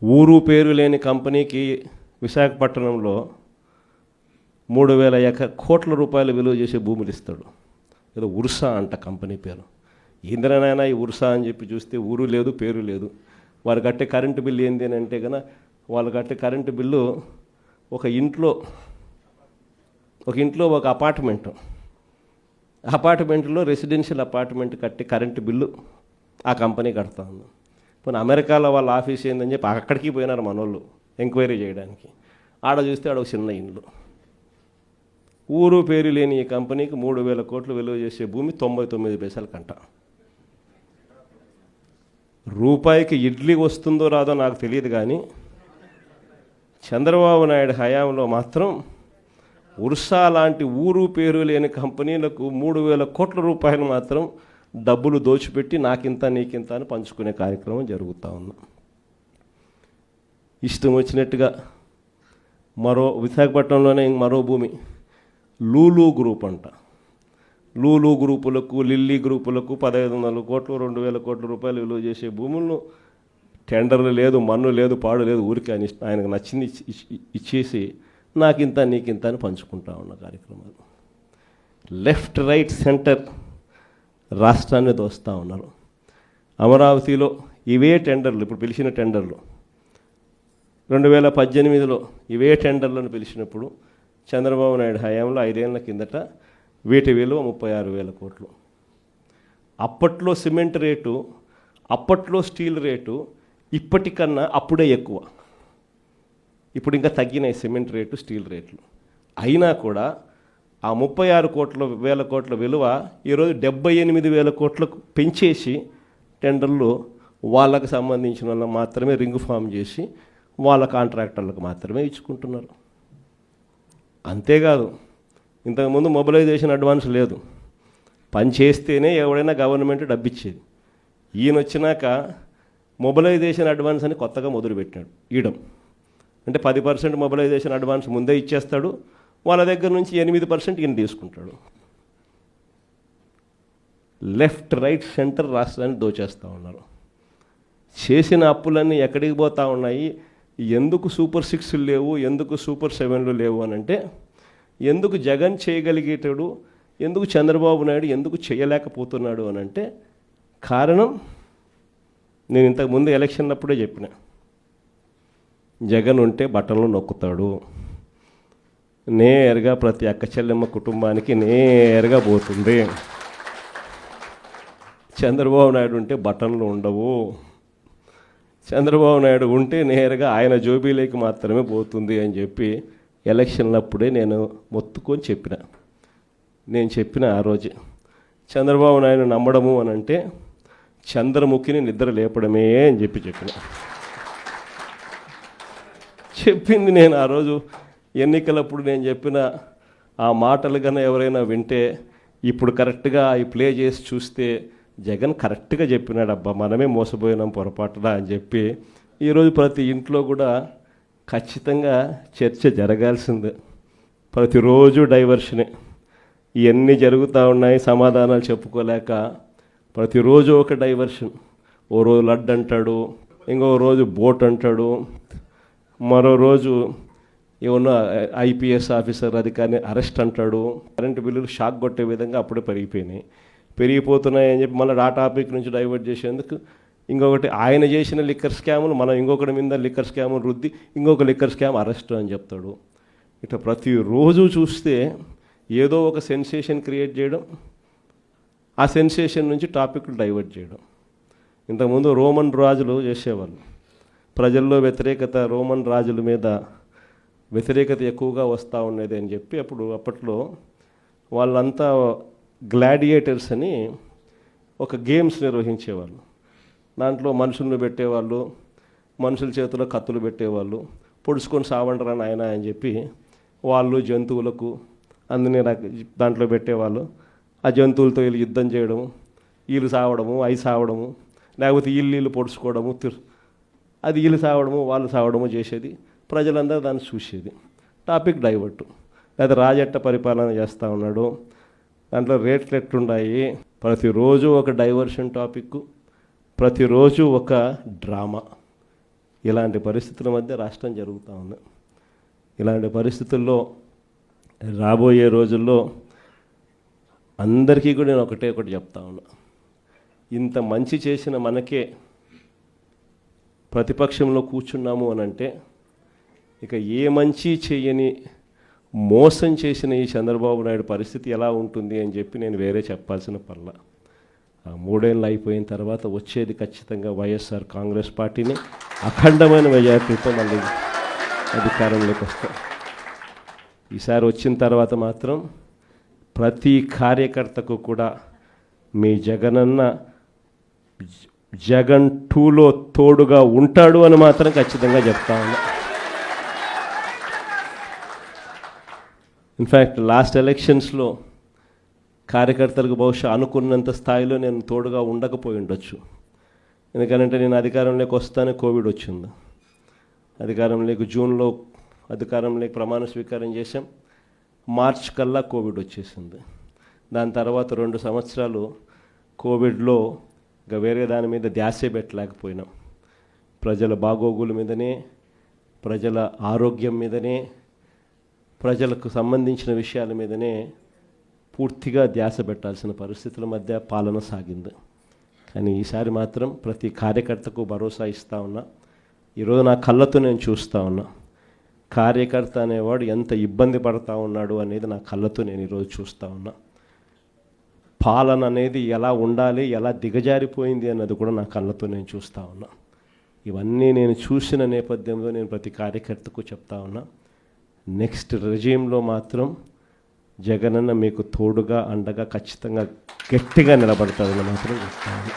ఊరు పేరు లేని కంపెనీకి విశాఖపట్నంలో 3,000 కోట్ల రూపాయలు విలువ చేసే భూములు ఇస్తాడు. ఏదో ఉర్సా అంట కంపెనీ పేరు. ఇంద్రనైనా ఈ ఉర్సా అని చెప్పి చూస్తే ఊరు లేదు, పేరు లేదు. వారు కట్టే కరెంటు బిల్లు ఏంది అని అంటే కనుక వాళ్ళు కట్టే కరెంటు బిల్లు ఒక ఇంట్లో ఒక అపార్ట్మెంట్లో రెసిడెన్షియల్ అపార్ట్మెంట్ కట్టే కరెంటు బిల్లు ఆ కంపెనీ కడతా ఉంది. పోనీ అమెరికాలో వాళ్ళ ఆఫీస్ ఏందని చెప్పి అక్కడికి పోయినారు మనోళ్ళు ఎంక్వైరీ చేయడానికి. ఆడ చూస్తే ఆడ ఒక చిన్న ఇండ్లు. ఊరు పేరు లేని ఈ కంపెనీకి 3,000 కోట్లు విలువ చేసే భూమి 99 పైసలు కంట. రూపాయికి ఇడ్లీ వస్తుందో రాదో నాకు తెలియదు, కానీ చంద్రబాబు నాయుడు హయాంలో మాత్రం ఉర్సా లాంటి ఊరు పేరు లేని కంపెనీలకు 3,000 కోట్ల రూపాయలు మాత్రం డబ్బులు దోచిపెట్టి నాకింత నీకింత అని పంచుకునే కార్యక్రమం జరుగుతూ ఉంది. ఇష్టం వచ్చినట్టుగా విశాఖపట్నంలోనే మరో భూమి లూలు గ్రూప్ అంట. లూలు గ్రూపులకు, లిల్లీ గ్రూపులకు 1,500 కోట్లు 2,000 కోట్ల రూపాయలు విలువ చేసే భూములను టెండర్లు లేదు, మన్ను లేదు, పాడు లేదు, ఊరికి ఆయనకు నచ్చింది ఇచ్చేసి నాకింత నీకింత అని పంచుకుంటా ఉన్న కార్యక్రమాలు. లెఫ్ట్ రైట్ సెంటర్ రాష్ట్రాన్ని దోస్తూ ఉన్నారు. అమరావతిలో ఇవే టెండర్లు, ఇప్పుడు పిలిచిన టెండర్లు 2018లో ఇవే టెండర్లను పిలిచినప్పుడు చంద్రబాబు నాయుడు హయాంలో 5 ఏళ్ల కిందట వీటి విలువ 36,000 కోట్లు. అప్పట్లో సిమెంట్ రేటు, అప్పట్లో స్టీల్ రేటు ఇప్పటికన్నా అప్పుడే ఎక్కువ. ఇప్పుడు ఇంకా తగ్గినాయి సిమెంట్ రేటు, స్టీల్ రేట్లు. అయినా కూడా ఆ 36,000 కోట్ల విలువ ఈరోజు 78,000 కోట్లకు పెంచేసి టెండర్లు వాళ్ళకు సంబంధించిన వాళ్ళకి మాత్రమే రింగ్ ఫామ్ చేసి వాళ్ళ కాంట్రాక్టర్లకు మాత్రమే ఇచ్చుకుంటున్నారు. అంతేకాదు, ఇంతకుముందు మొబిలైజేషన్ అడ్వాన్స్ లేదు. పని చేస్తేనే ఎవడైనా గవర్నమెంట్ డబ్బిచ్చేది. ఈయన వచ్చినాక మొబిలైజేషన్ అడ్వాన్స్ అని కొత్తగా మొదలుపెట్టాడు ఇయడం. అంటే 10% మొబిలైజేషన్ అడ్వాన్స్ ముందే ఇచ్చేస్తాడు, వాళ్ళ దగ్గర నుంచి 8% ఈయన తీసుకుంటాడు. లెఫ్ట్ రైట్ సెంటర్ రాష్ట్రాన్ని దోచేస్తూ ఉన్నారు. చేసిన అప్పులన్నీ ఎక్కడికి పోతూ ఉన్నాయి? ఎందుకు సూపర్ 6 లేవు, ఎందుకు సూపర్ 7 లేవు అని అంటే, ఎందుకు జగన్ చేయగలిగేటాడు, ఎందుకు చంద్రబాబు నాయుడు ఎందుకు చేయలేకపోతున్నాడు అని అంటే కారణం నేను ఇంతకుముందు ఎలక్షన్ అప్పుడే చెప్పిన, జగన్ ఉంటే బట్టలు నొక్కుతాడు, నేరుగా ప్రతి అక్క చెల్లెమ్మ కుటుంబానికి నేరుగా పోతుంది. చంద్రబాబు నాయుడు ఉంటే బటన్లు ఉండవు. చంద్రబాబు నాయుడు ఉంటే నేరుగా ఆయన జోబీలోకి మాత్రమే పోతుంది అని చెప్పి ఎలక్షన్లప్పుడే నేను మొత్తుకొని చెప్పిన. నేను చెప్పిన ఆ రోజు చంద్రబాబు నాయుడు నమ్మడము అని అంటే చంద్రముఖిని నిద్ర లేపడమే అని చెప్పిన. చెప్పింది నేను ఆ రోజు ఎన్నికలప్పుడు నేను చెప్పిన ఆ మాటలు కన్నా ఎవరైనా వింటే ఇప్పుడు కరెక్ట్గా అవి ప్లే చేసి చూస్తే జగన్ కరెక్ట్గా చెప్పినాడు, అబ్బా మనమే మోసపోయినాం పొరపాటున అని చెప్పి ఈరోజు ప్రతి ఇంట్లో కూడా ఖచ్చితంగా చర్చ జరగాల్సిందే. ప్రతిరోజు డైవర్షనే. ఇవన్నీ జరుగుతూ ఉన్నాయి, సమాధానాలు చెప్పుకోలేక ప్రతిరోజు ఒక డైవర్షన్. ఓ రోజు లడ్డు అంటాడు, ఇంకో రోజు బోట్ అంటాడు, మరో రోజు ఏమన్నా ఐపీఎస్ ఆఫీసర్ అధికారిని అరెస్ట్ అంటాడు. కరెంటు బిల్లులు షాక్ కొట్టే విధంగా అప్పుడే పెరిగిపోతున్నాయని చెప్పి మళ్ళీ ఆ టాపిక్ నుంచి డైవర్ట్ చేసేందుకు ఇంకొకటి ఆయన చేసిన లిక్కర్ స్కాములు మనం ఇంకొకటి మీద లిక్కర్ స్కాములు రుద్ది ఇంకొక లిక్కర్ స్కామ్ అరెస్ట్ అని చెప్తాడు. ఇట్లా ప్రతిరోజు చూస్తే ఏదో ఒక సెన్సేషన్ క్రియేట్ చేయడం, ఆ సెన్సేషన్ నుంచి టాపిక్లు డైవర్ట్ చేయడం. ఇంతకుముందు రోమన్ రాజులు చేసేవాళ్ళు. ప్రజల్లో వ్యతిరేకత, రోమన్ రాజుల మీద వ్యతిరేకత ఎక్కువగా వస్తూ ఉండేది అని చెప్పి అప్పట్లో వాళ్ళంతా గ్లాడియేటర్స్ అని ఒక గేమ్స్ నిర్వహించేవాళ్ళు. దాంట్లో మనుషులను పెట్టేవాళ్ళు, మనుషుల చేతిలో కత్తులు పెట్టేవాళ్ళు, పొడుచుకొని సావండరా నాయన అని చెప్పి వాళ్ళు జంతువులకు అన్ని దాంట్లో పెట్టేవాళ్ళు. ఆ జంతువులతో వీళ్ళు యుద్ధం చేయడము, వీళ్ళు సావడము, అవి సావడము, లేకపోతే వీళ్ళు పొడుచుకోవడము, అది వీళ్ళు సావడము వాళ్ళు సావడము చేసేది. ప్రజలందరూ దాన్ని చూసేది. టాపిక్ డైవర్టు. లేదా రాజెట్ట పరిపాలన చేస్తూ ఉన్నాడు, దాంట్లో రేట్లు ఎట్లున్నాయి, ప్రతిరోజు ఒక డైవర్షన్ టాపిక్, ప్రతిరోజు ఒక డ్రామా. ఇలాంటి పరిస్థితుల మధ్య రాష్ట్రం జరుగుతూ ఉంది. ఇలాంటి పరిస్థితుల్లో రాబోయే రోజుల్లో అందరికీ కూడా నేను ఒకటి చెప్తా ఉన్నా, ఇంత మంచి చేసిన మనకే ప్రతిపక్షంలో కూర్చున్నాము అని అంటే ఇక ఏ మంచి చేయని మోసం చేసిన ఈ చంద్రబాబు నాయుడు పరిస్థితి ఎలా ఉంటుంది అని చెప్పి నేను వేరే చెప్పాల్సిన పర్ల. ఆ 3 ఏళ్ళు అయిపోయిన తర్వాత వచ్చేది ఖచ్చితంగా వైఎస్ఆర్ కాంగ్రెస్ పార్టీని అఖండమైన మెజారిటీతో మళ్ళీ అధికారంలోకి వస్తాం. ఈసారి వచ్చిన తర్వాత మాత్రం ప్రతి కార్యకర్తకు కూడా మీ జగనన్న జగన్ 2లో తోడుగా ఉంటాడు అని మాత్రం ఖచ్చితంగా చెప్తా ఉన్నా. ఇన్ఫ్యాక్ట్ లాస్ట్ ఎలక్షన్స్లో కార్యకర్తలకు బహుశా అనుకున్నంత స్థాయిలో నేను తోడుగా ఉండకపోయి ఉండొచ్చు. ఎందుకంటే నేను అధికారంలోకి వస్తానే కోవిడ్ వచ్చింది. అధికారంలోకి జూన్లో అధికారంలోకి ప్రమాణ స్వీకారం చేశాం. మార్చ్ కల్లా కోవిడ్ వచ్చేసింది. దాని తర్వాత 2 సంవత్సరాలు కోవిడ్లో ఇంకా వేరే దాని మీద ధ్యాసే పెట్టలేకపోయినాం. ప్రజల బాగోగుల మీదనే, ప్రజల ఆరోగ్యం మీదనే, ప్రజలకు సంబంధించిన విషయాల మీదనే పూర్తిగా ధ్యాస పెట్టాల్సిన పరిస్థితుల మధ్య పాలన సాగింది. కానీ ఈసారి మాత్రం ప్రతి కార్యకర్తకు భరోసా ఇస్తూ ఉన్నా. ఈరోజు నా కళ్ళతో నేను చూస్తూ ఉన్నా, కార్యకర్త అనేవాడు ఎంత ఇబ్బంది పడతా ఉన్నాడు అనేది నా కళ్ళతో నేను ఈరోజు చూస్తూ ఉన్నా. పాలన అనేది ఎలా ఉండాలి, ఎలా దిగజారిపోయింది అన్నది కూడా నా కళ్ళతో నేను చూస్తూ ఉన్నా. ఇవన్నీ నేను చూసిన నేపథ్యంలో నేను ప్రతి కార్యకర్తకు చెప్తా ఉన్నా, నెక్స్ట్ రెజీమ్లో మాత్రం జగనన్న మీకు తోడుగా అండగా ఖచ్చితంగా గట్టిగా నిలబడతాడని మాత్రం చెప్తా ఉన్నా.